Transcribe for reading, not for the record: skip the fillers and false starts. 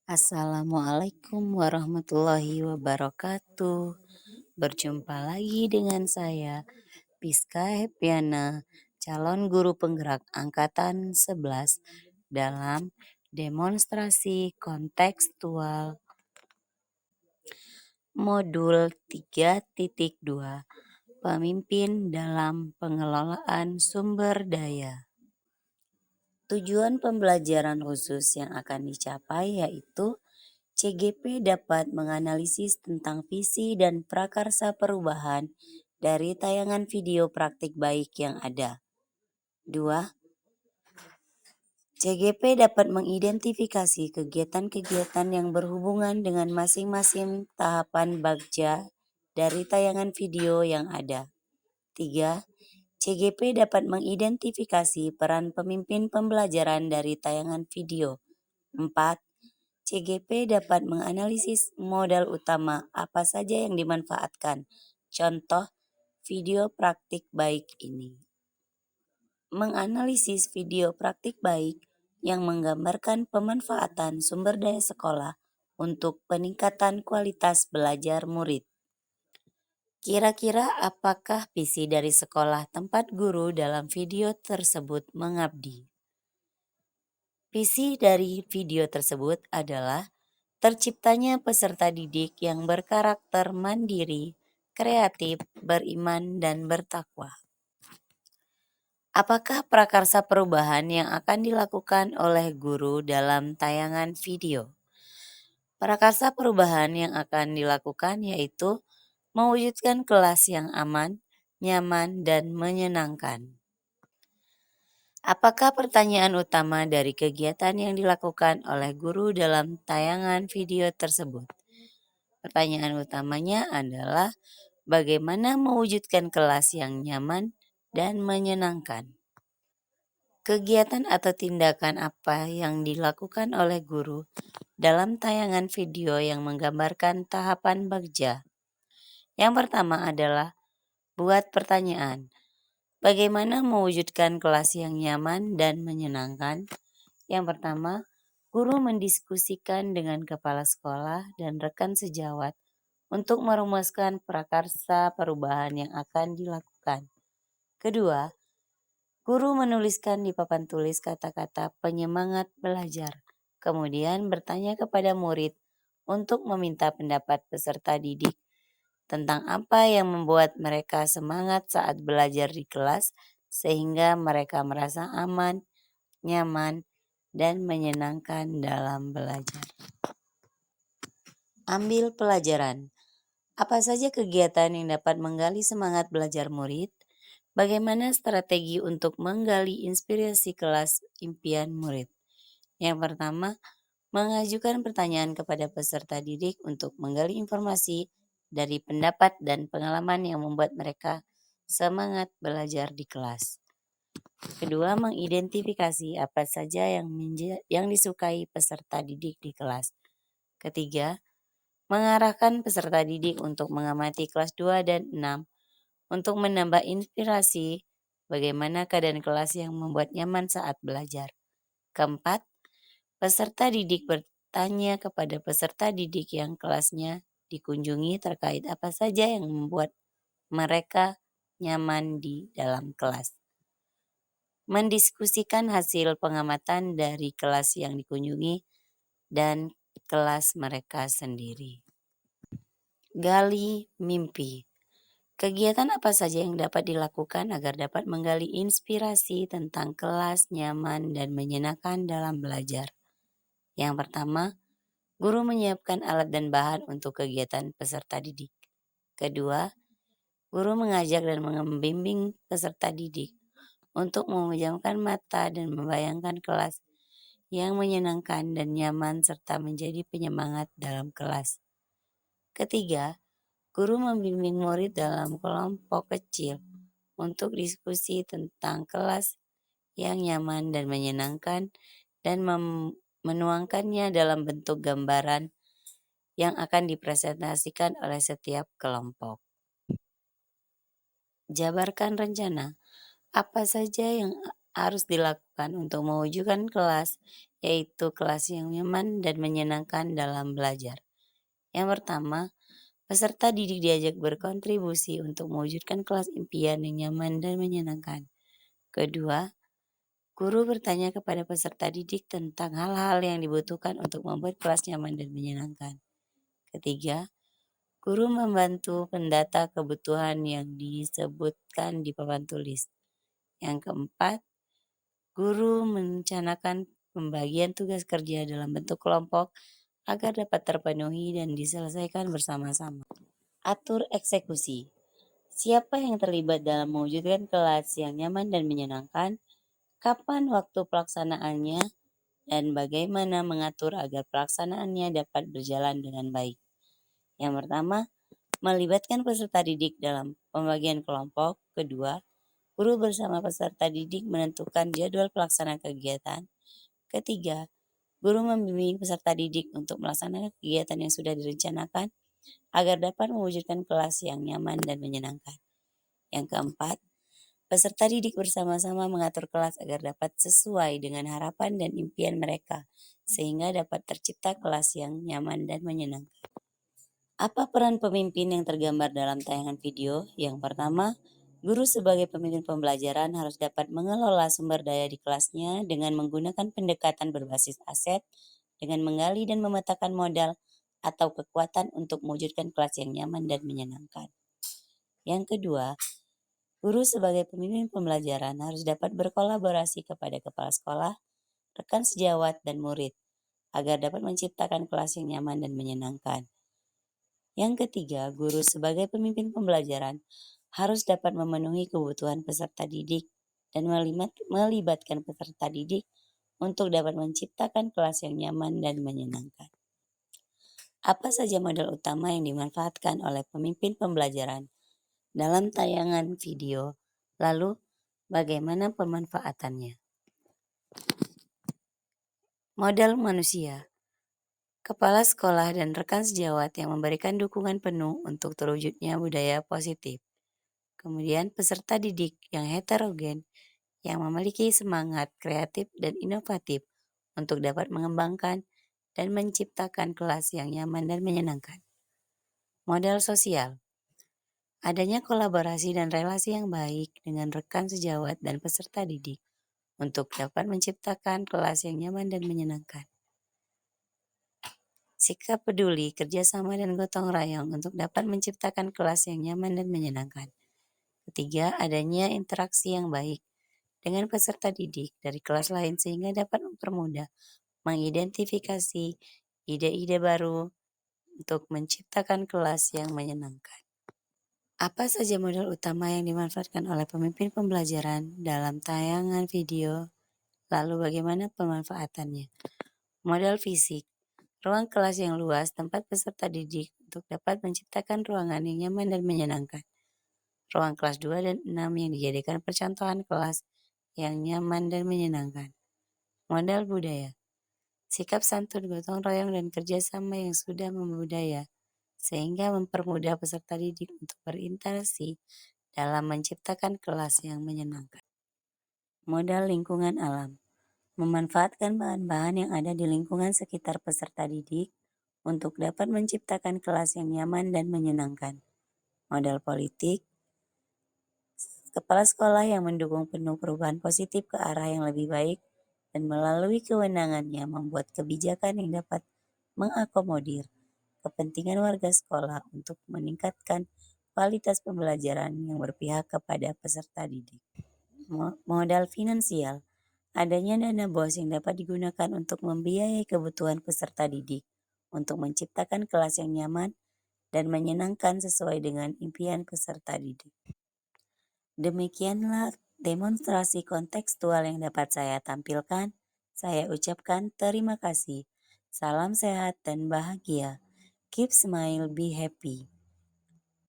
Assalamualaikum warahmatullahi wabarakatuh. Berjumpa lagi dengan saya, Piska Hepiana, calon guru penggerak angkatan 11 dalam demonstrasi kontekstual modul 3.2 Pemimpin dalam pengelolaan sumber daya. Tujuan pembelajaran khusus yang akan dicapai yaitu CGP dapat menganalisis tentang visi dan prakarsa perubahan dari tayangan video praktik baik yang ada. 2. CGP dapat mengidentifikasi kegiatan-kegiatan yang berhubungan dengan masing-masing tahapan bagja dari tayangan video yang ada. 3. CGP dapat mengidentifikasi peran pemimpin pembelajaran dari tayangan video. 4. CGP dapat menganalisis modal utama apa saja yang dimanfaatkan. Contoh video praktik baik ini. Menganalisis video praktik baik yang menggambarkan pemanfaatan sumber daya sekolah untuk peningkatan kualitas belajar murid. Kira-kira apakah visi dari sekolah tempat guru dalam video tersebut mengabdi? Visi dari video tersebut adalah terciptanya peserta didik yang berkarakter mandiri, kreatif, beriman, dan bertakwa. Apakah prakarsa perubahan yang akan dilakukan oleh guru dalam tayangan video? Prakarsa perubahan yang akan dilakukan yaitu mewujudkan kelas yang aman, nyaman, dan menyenangkan. Apakah pertanyaan utama dari kegiatan yang dilakukan oleh guru dalam tayangan video tersebut? Pertanyaan utamanya adalah bagaimana mewujudkan kelas yang nyaman dan menyenangkan. Kegiatan atau tindakan apa yang dilakukan oleh guru dalam tayangan video yang menggambarkan tahapan bagja? Yang pertama adalah buat pertanyaan. Bagaimana mewujudkan kelas yang nyaman dan menyenangkan? Yang pertama, guru mendiskusikan dengan kepala sekolah dan rekan sejawat untuk merumuskan prakarsa perubahan yang akan dilakukan. Kedua, guru menuliskan di papan tulis kata-kata penyemangat belajar, kemudian bertanya kepada murid untuk meminta pendapat peserta didik tentang apa yang membuat mereka semangat saat belajar di kelas sehingga mereka merasa aman, nyaman, dan menyenangkan dalam belajar. Ambil pelajaran. Apa saja kegiatan yang dapat menggali semangat belajar murid? Bagaimana strategi untuk menggali inspirasi kelas impian murid? Yang pertama, mengajukan pertanyaan kepada peserta didik untuk menggali informasi dari pendapat dan pengalaman yang membuat mereka semangat belajar di kelas. Kedua, mengidentifikasi apa saja yang disukai peserta didik di kelas. Ketiga, mengarahkan peserta didik untuk mengamati kelas 2 dan 6 untuk menambah inspirasi bagaimana keadaan kelas yang membuat nyaman saat belajar. Keempat, peserta didik bertanya kepada peserta didik yang kelasnya dikunjungi terkait apa saja yang membuat mereka nyaman di dalam kelas. Mendiskusikan hasil pengamatan dari kelas yang dikunjungi dan kelas mereka sendiri. Gali mimpi. Kegiatan apa saja yang dapat dilakukan agar dapat menggali inspirasi tentang kelas nyaman dan menyenangkan dalam belajar? Yang pertama, guru menyiapkan alat dan bahan untuk kegiatan peserta didik. Kedua, guru mengajak dan membimbing peserta didik untuk memejamkan mata dan membayangkan kelas yang menyenangkan dan nyaman serta menjadi penyemangat dalam kelas. Ketiga, guru membimbing murid dalam kelompok kecil untuk diskusi tentang kelas yang nyaman dan menyenangkan dan menuangkannya dalam bentuk gambaran yang akan dipresentasikan oleh setiap kelompok. Jabarkan rencana. Apa saja yang harus dilakukan untuk mewujudkan kelas yaitu kelas yang nyaman dan menyenangkan dalam belajar. Yang pertama, peserta didik diajak berkontribusi untuk mewujudkan kelas impian yang nyaman dan menyenangkan. Kedua, guru bertanya kepada peserta didik tentang hal-hal yang dibutuhkan untuk membuat kelas nyaman dan menyenangkan. Ketiga, guru membantu mendata kebutuhan yang disebutkan di papan tulis. Yang keempat, guru merencanakan pembagian tugas kerja dalam bentuk kelompok agar dapat terpenuhi dan diselesaikan bersama-sama. Atur eksekusi. Siapa yang terlibat dalam mewujudkan kelas yang nyaman dan menyenangkan, kapan waktu pelaksanaannya, dan bagaimana mengatur agar pelaksanaannya dapat berjalan dengan baik. Yang pertama, melibatkan peserta didik dalam pembagian kelompok. Kedua, guru bersama peserta didik menentukan jadwal pelaksana kegiatan. Ketiga, guru membimbing peserta didik untuk melaksanakan kegiatan yang sudah direncanakan agar dapat mewujudkan kelas yang nyaman dan menyenangkan. Yang keempat, peserta didik bersama-sama mengatur kelas agar dapat sesuai dengan harapan dan impian mereka, sehingga dapat tercipta kelas yang nyaman dan menyenangkan. Apa peran pemimpin yang tergambar dalam tayangan video? Yang pertama, guru sebagai pemimpin pembelajaran harus dapat mengelola sumber daya di kelasnya dengan menggunakan pendekatan berbasis aset, dengan menggali dan memetakan modal atau kekuatan untuk mewujudkan kelas yang nyaman dan menyenangkan. Yang kedua, guru sebagai pemimpin pembelajaran harus dapat berkolaborasi kepada kepala sekolah, rekan sejawat, dan murid agar dapat menciptakan kelas yang nyaman dan menyenangkan. Yang ketiga, guru sebagai pemimpin pembelajaran harus dapat memenuhi kebutuhan peserta didik dan melibatkan peserta didik untuk dapat menciptakan kelas yang nyaman dan menyenangkan. Apa saja modal utama yang dimanfaatkan oleh pemimpin pembelajaran dalam tayangan video? Lalu, bagaimana pemanfaatannya? Modal manusia. Kepala sekolah dan rekan sejawat yang memberikan dukungan penuh untuk terwujudnya budaya positif. Kemudian peserta didik yang heterogen yang memiliki semangat kreatif dan inovatif untuk dapat mengembangkan dan menciptakan kelas yang nyaman dan menyenangkan. Modal sosial. Adanya kolaborasi dan relasi yang baik dengan rekan sejawat dan peserta didik untuk dapat menciptakan kelas yang nyaman dan menyenangkan. Sikap peduli, kerjasama, dan gotong royong untuk dapat menciptakan kelas yang nyaman dan menyenangkan. Ketiga, adanya interaksi yang baik dengan peserta didik dari kelas lain sehingga dapat mempermudah mengidentifikasi ide-ide baru untuk menciptakan kelas yang menyenangkan. Apa saja modal utama yang dimanfaatkan oleh pemimpin pembelajaran dalam tayangan video? Lalu bagaimana pemanfaatannya? Modal fisik. Ruang kelas yang luas tempat peserta didik untuk dapat menciptakan ruangan yang nyaman dan menyenangkan. Ruang kelas 2 dan 6 yang dijadikan percontohan kelas yang nyaman dan menyenangkan. Modal budaya. Sikap santun, gotong royong, dan kerjasama yang sudah membudaya sehingga mempermudah peserta didik untuk berinteraksi dalam menciptakan kelas yang menyenangkan. Modal lingkungan alam. Memanfaatkan bahan-bahan yang ada di lingkungan sekitar peserta didik untuk dapat menciptakan kelas yang nyaman dan menyenangkan. Modal politik, kepala sekolah yang mendukung penuh perubahan positif ke arah yang lebih baik dan melalui kewenangannya membuat kebijakan yang dapat mengakomodir kepentingan warga sekolah untuk meningkatkan kualitas pembelajaran yang berpihak kepada peserta didik. Modal finansial. Adanya dana BOS yang dapat digunakan untuk membiayai kebutuhan peserta didik untuk menciptakan kelas yang nyaman dan menyenangkan sesuai dengan impian peserta didik. Demikianlah demonstrasi kontekstual yang dapat saya tampilkan. Saya ucapkan terima kasih. Salam sehat dan bahagia. Keep smile, be happy.